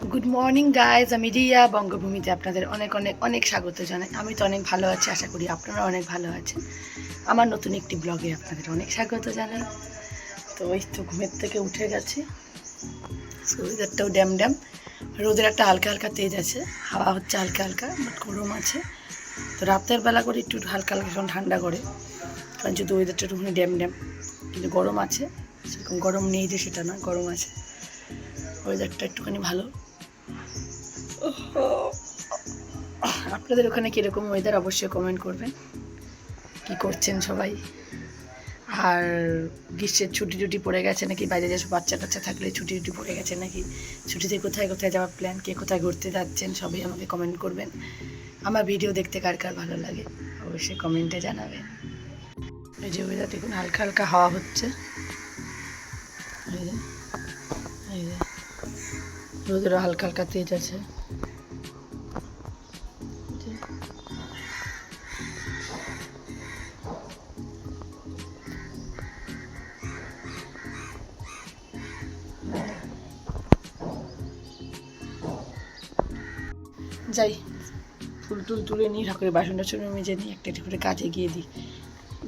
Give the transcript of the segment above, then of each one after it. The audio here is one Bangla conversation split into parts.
গুড মর্নিং গাইজ, আমি রিয়া। বঙ্গভূমিতে আপনাদের অনেক অনেক অনেক স্বাগত জানাই। আমি তো অনেক ভালো আছি, আশা করি আপনারা অনেক ভালো আছেন। আমার নতুন একটি ব্লগে আপনাদের অনেক স্বাগত জানাই। তো ওই তো ঘুমের থেকে উঠে গেছি, ওয়েদারটাও ড্যাম ড্যাম, রোদের একটা হালকা হালকা তেজ আছে, হাওয়া হচ্ছে হালকা হালকা, বাট গরম আছে। তো রাতের বেলা করে একটু হালকা হালকা যখন ঠান্ডা করে, কারণ যদি ওয়েদারটা একটুখানি ড্যাম ড্যাম, কিন্তু গরম আছে, সেরকম গরম নেই যে সেটা না, গরম আছে, ওয়েদারটা একটুখানি ভালো। আপনাদের ওখানে কীরকম ওয়েদার অবশ্যই কমেন্ট করবেন, কি করছেন সবাই। আর গ্রীষ্মের ছুটি টুটি পড়ে গেছে নাকি, বাইরে যেসব বাচ্চা কাচ্চা থাকলে ছুটি টুটি পড়ে গেছে নাকি, ছুটিতে কোথায় কোথায় যাওয়ার প্ল্যান, কে কোথায় ঘুরতে যাচ্ছেন, সবই আমাকে কমেন্ট করবেন। আমার ভিডিও দেখতে কার কার ভালো লাগে অবশ্যই কমেন্টে জানাবেন। এই যে ওয়েদার দেখুন, হালকা হালকা হাওয়া হচ্ছে, এই যে রোদেরও হালকা হালকা তেজ আছে। যাই ফুল টুল তুলে নিই, ঠাকুরের বাসন টাসন মেজে নিই, একটা একটা করে কাজে গিয়ে দিই।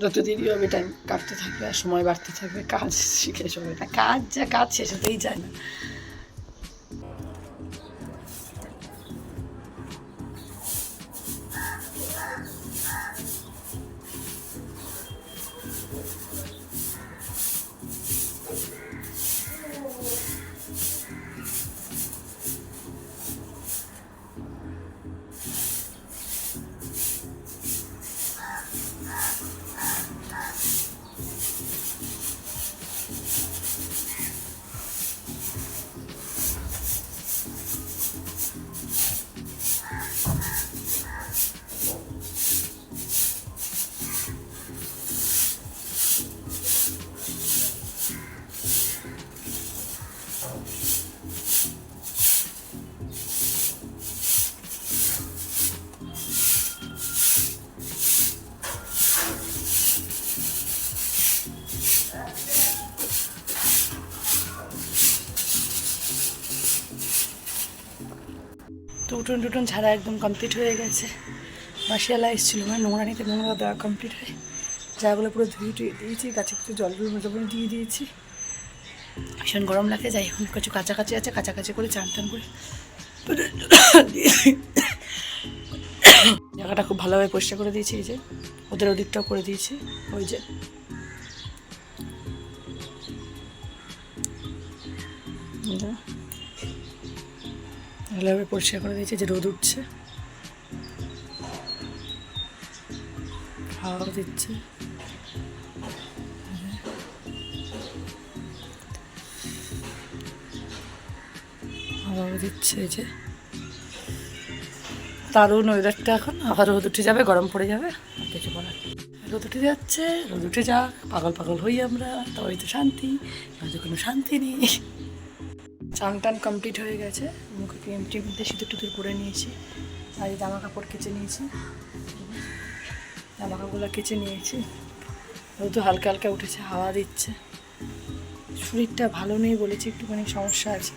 যত দেরি হবে টাইম কাটতে থাকবে আর সময় বাড়তে থাকবে, কাজ শিখে হবে না, কাজ যা কাজ শেষ হতেই যায় না। তো উঠোন টুটন ছাড়া একদম কমপ্লিট হয়ে গেছে। বাসিয়ালা এসেছিলো, মানে নোংরা নিতে, নোংরা দেওয়া কমপ্লিট হয়ে জায়গাগুলো পুরো ধুয়ে টুয়ে দিয়েছি, গাছে কিছু জল জল দিয়ে দিয়েছি। ভীষণ গরম লাগে, যাই এখন কিছু কাছাকাছি আছে, কাছাকাছি করে চান টান করে জায়গাটা খুব ভালোভাবে পরিষ্কার করে দিয়েছি। এই যে ওদের ওদিকটাও করে দিয়েছি, ওই যে ভালোভাবে পরিষ্কার করে দিয়েছি। যে রোদ উঠছে, হাওয়া দিচ্ছে, হাওয়া দিচ্ছে। এই যে দারুণ ওয়েদারটা, এখন আবার রোদ উঠে যাবে, গরম পড়ে যাবে, আর কিছু বলার। রোদ উঠে যাচ্ছে, রোদ উঠে যাক, পাগল পাগল হই আমরা, তবেই তো শান্তি, নয়তো কোনো শান্তি নেই। চান টান কমপ্লিট হয়ে গেছে, মুখে ক্রিম টিম দিয়ে সিঁদুর টুতুর করে নিয়েছি, আর এই জামা কাপড় কেচে নিয়েছি, জামা কাপড়গুলো কেচে নিয়েছি। রোদ হালকা হালকা উঠেছে, হাওয়া দিচ্ছে। শরীরটা ভালো নেই বলেছি, একটুখানি সমস্যা আছে,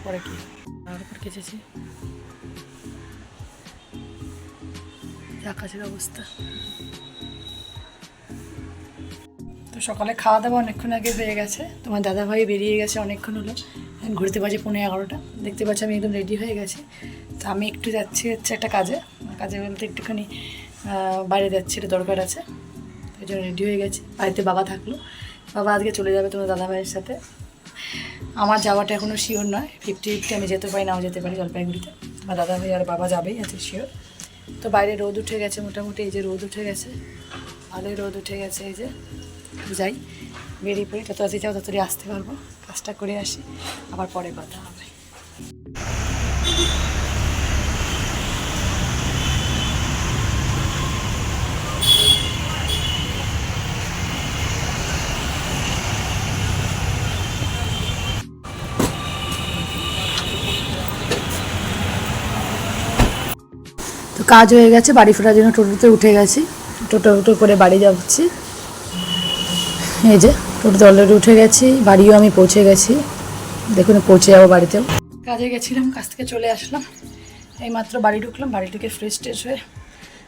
পরে কি জামা কাপড় কেচেছি। আকাশের অবস্থা তো, সকালে খাওয়া দাওয়া অনেকক্ষণ আগে হয়ে গেছে। তোমার দাদাভাই বেরিয়ে গেছে অনেকক্ষণ হলো, ঘুরতে বাজে 11:15। দেখতে পাচ্ছি আমি একদম রেডি হয়ে গেছি। তো আমি একটু যাচ্ছি হচ্ছে একটা কাজে, কাজে বলতে একটুখানি বাইরে যাচ্ছি, এটা দরকার আছে, ওই জন্য রেডি হয়ে গেছি। বাড়িতে বাবা থাকলো, বাবা আজকে চলে যাবে তোমার দাদাভাইয়ের সাথে। আমার যাওয়াটা এখনও শিওর নয়, 50-50, আমি যেতে পারি নাও যেতে পারি জলপাইগুড়িতে। আমার দাদাভাই আর বাবা যাবেই আছে শিওর। তো বাইরে রোদ উঠে গেছে মোটামুটি, এই যে রোদ উঠে গেছে, ভালোই রোদ উঠে গেছে। এই যে যাই, বেরিয়ে পড়ি, যত তাড়াতাড়ি যাও ততটাই আসতে পারবো, কাজটা করে আসি, আবার পরে কথা হবে। তো কাজ হয়ে গেছে, বাড়ি ফেরার জন্য টোটোতে উঠে গেছি, টোটো করে বাড়ি যাচ্ছি। এই যে টোটোতে অলরেডি উঠে গেছি, বাড়িও আমি পৌঁছে গেছি, দেখুন পৌঁছে যাবো বাড়িতেও। কাজে গেছিলাম, কাজ থেকে চলে আসলাম, এই মাত্র বাড়ি ঢুকলাম, বাড়ি ঢুকে ফ্রেশ ট্রেশ হয়ে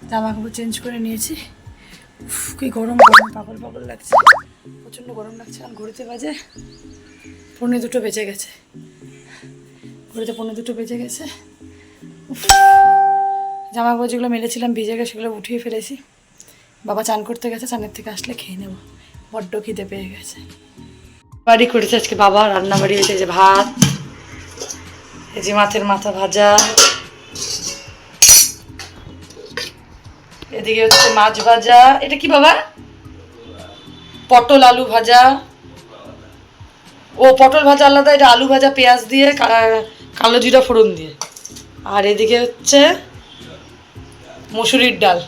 জামা কাপড় চেঞ্জ করে নিয়েছি। কি গরম গরম, পাগল পাগল লাগছে, প্রচণ্ড গরম লাগছে। আর ঘড়িতে বাজে 1:45 বেজে গেছে, ঘড়িতে 1:45 বেজে গেছে। জামা কাপড় যেগুলো মেলেছিলাম ভিজে গেছে সেগুলো উঠিয়ে ফেলেছি। বাবা চান করতে গেছে, চানের থেকে আসলে খেয়ে নেবো, বড্ড খিদে পেয়ে গেছে। বাড়ি করেছে আজকে বাবা, রান্নাবাড়ি হয়েছে যে ভাত, এই যে মাছের মাথা ভাজা, এদিকে হচ্ছে মাছ ভাজা, এটা কি বাবা? পটল আলু ভাজা। ও পটল ভাজা আলাদা, এটা আলু ভাজা পেঁয়াজ দিয়ে কালো জিরা ফোড়ন দিয়ে। আর এদিকে হচ্ছে মসুরির ডাল।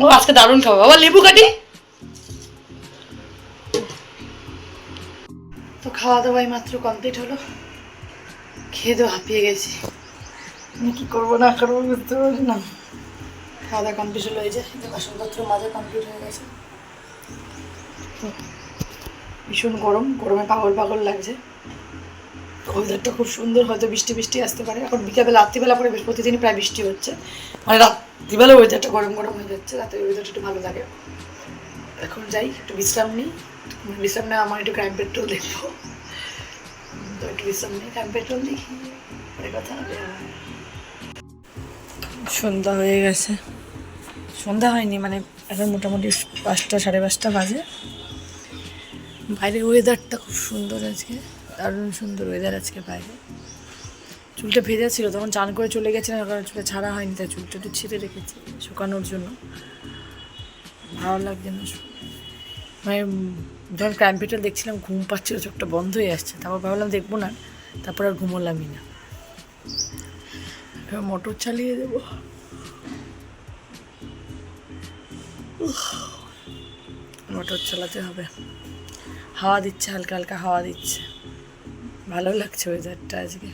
ও আজকে দারুণ খাবো বাবা, লেবু কাটি। তো খাওয়া দাওয়াই মাত্র কমপ্লিট হলো, খেয়ে তো হাঁপিয়ে গেছি, আমি কী করবো না করবো বুঝতে পারছি না। খাওয়া দাওয়া কমপ্লিট হলো, এই যে বাসনপত্র মাজা কমপ্লিট হয়ে গেছে। ভীষণ গরম, গরমে পাগল পাগল লাগছে। ওয়েদারটা খুব সুন্দর, হয়তো বৃষ্টি বৃষ্টি আসতে পারে। এখন বিকেলবেলা রাত্রিবেলা করে প্রতিদিনই প্রায় বৃষ্টি হচ্ছে, মানে রাত্রিবেলা ওয়েদারটা গরম গরম হয়ে যাচ্ছে, রাতে ওয়েদারটা একটু ভালো লাগে। এখন যাই একটু বিশ্রাম নিই, বিশ্রাম নেওয়া আমার একটু ক্রাইম পেট্রোল দেখবো, তো একটু বিশ্রাম নিই, ক্রাইম পেট্রোল দেখি, পরে কথা হবে। সন্ধ্যা হয়ে গেছে, সন্ধ্যা হয়নি মানে এখন মোটামুটি 5টা 5:30 বাজে। বাইরে ওয়েদারটা খুব সুন্দর আজকে, দারুণ সুন্দর ওয়েদার আজকে বাইরে। চুলটা ভেজা ছিল, তখন চান করে চলে গেছিলাম, কারণ চুলটা ছাড়া হয়নি, তাই চুলটা একটু ছিঁড়ে রেখেছি শুকানোর জন্য। ভালো লাগছে না, মানে যখন ক্রাইম পেট্রোল দেখছিলাম ঘুম পাচ্ছিল, চোখটা বন্ধ হয়ে আসছে, তারপর ভাবলাম দেখবো না, তারপর আর ঘুমোলামই না। মোটর চালিয়ে দেবো, মোটর চালাতে হবে। হাওয়া দিচ্ছে, হালকা হালকা হাওয়া দিচ্ছে, ভালো লাগছে ওয়েদারটা আজকে।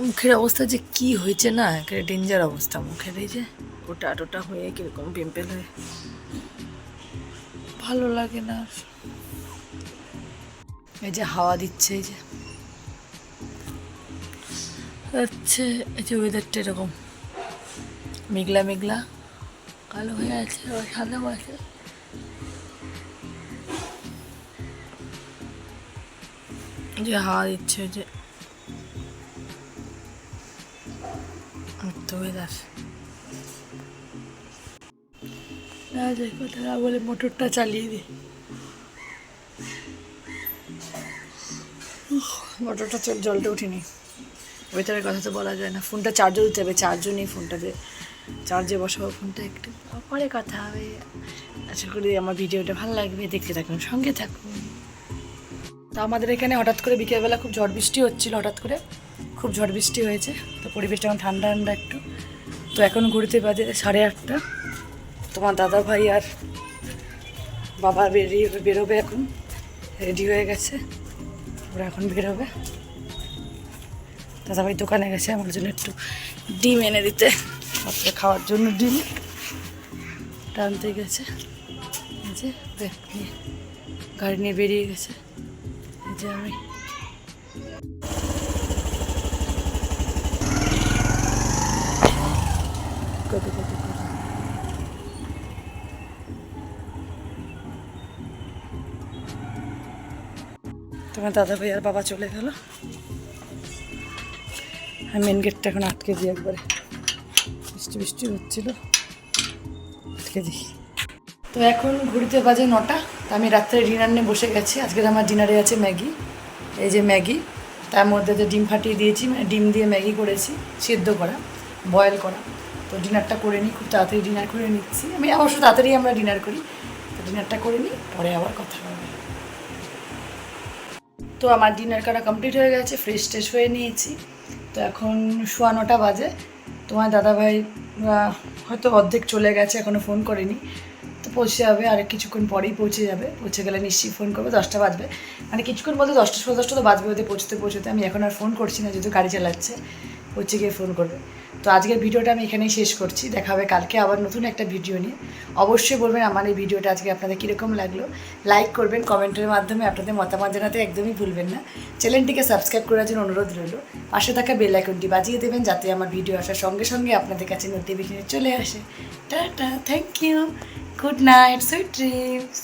মুখের অবস্থা যে কি হয়েছে না, একেবারে ডেঞ্জার অবস্থা মুখের, এই যে ওটা টোটা হয়ে কীরকম পিম্পল হয়ে, ভালো লাগে না। এই যে হাওয়া দিচ্ছে, এই যে হচ্ছে, এই যে ওয়েদারটা এরকম মেঘলা মেঘলা কালো হয়ে আছে, আবার সাদাও আছে। যে হাওয়া দিচ্ছে, যে তো ওয়েদার না, যে কথা না বলে মোটরটা চালিয়ে দিই। মোটরটা জলটা উঠিনি, ওয়েদারের কথা তো বলা যায় না। ফোনটা চার্জও দিতে হবে, চার্জও নেই ফোনটাতে, চার্জে বসাবো ফোনটা, একটু পরে কথা হবে। আশা করি আমার ভিডিওটা ভালো লাগবে, দেখতে থাকুন, সঙ্গে থাকুন। তো আমাদের এখানে হঠাৎ করে বিকেলবেলা খুব ঝড় বৃষ্টি হচ্ছিলো, হঠাৎ করে খুব ঝড় বৃষ্টি হয়েছে, তো পরিবেশটা এখন ঠান্ডা ঠান্ডা একটু। তো এখন ঘুরতে বাজে 8:30, তোমার দাদা ভাই আর বাবা বেরোবে, এখন রেডি হয়ে গেছে, ওরা এখন বেরোবে। দাদাভাই দোকানে গেছে আমার জন্য একটু ডিম এনে দিতে, রাত্রে খাওয়ার জন্য ডিম টানতে গেছে। এই যে ব্যাগ নিয়ে, গাড়ি নিয়ে বেরিয়ে গেছে। এই যে আমি কত কত তোমার দাদাভাই আর বাবা চলে গেল, আর মেন গেটটা এখন আটকে দিই একবারে, বৃষ্টি বৃষ্টি হচ্ছিল, আটকে দিই। তো এখন ঘুরতে বাজে 9টা, তো আমি রাত্রে ডিনার নিয়ে বসে গেছি। আজকে আমার ডিনারে আছে ম্যাগি, এই যে ম্যাগি, তার মধ্যে তো ডিম ফাটিয়ে দিয়েছি, মানে ডিম দিয়ে ম্যাগি করেছি, সেদ্ধ করা, বয়েল করা। তো ডিনারটা করে নিই, খুব তাড়াতাড়ি ডিনার করে নিচ্ছি আমি, অবশ্য তাড়াতাড়ি আমরা ডিনার করি। তো ডিনারটা করে নিই, পরে আবার কথা হবে। তো আমার ডিনার করা কমপ্লিট হয়ে গেছে, ফ্রেশ ট্রেশ হয়ে নিয়েছি। তো এখন 9:15 বাজে। তোমার দাদাভাই হয়তো অর্ধেক চলে গেছে, এখনও ফোন করেনি, তো পৌঁছে যাবে, আর কিছুক্ষণ পরেই পৌঁছে যাবে। পৌঁছে গেলে নিশ্চয়ই ফোন করবে, 10টা বাজবে, মানে কিছুক্ষণ বলতে 10টা 10:15 তো বাজবে ওদের পৌঁছতে। আমি এখন আর ফোন করছি না, যেহেতু গাড়ি চালাচ্ছে, পৌঁছে গিয়ে ফোন করবে। তো আজকের ভিডিওটা আমি এখানেই শেষ করছি। দেখা হবে কালকে আবার নতুন একটা ভিডিও নিয়ে। অবশ্যই বলবেন আমার এই ভিডিওটা আজকে আপনাদের কীরকম লাগলো, লাইক করবেন, কমেন্টের মাধ্যমে আপনাদের মতামত জানাতে একদমই ভুলবেন না। চ্যানেলটিকে সাবস্ক্রাইব করার জন্য অনুরোধ রইল। পাশে থাকা বেল আইকনটি বাজিয়ে দেবেন যাতে আমার ভিডিও আসার সঙ্গে সঙ্গে আপনাদের কাছে নোটিফিকেশন চলে আসে। Tata, thank you, good night, sweet dreams.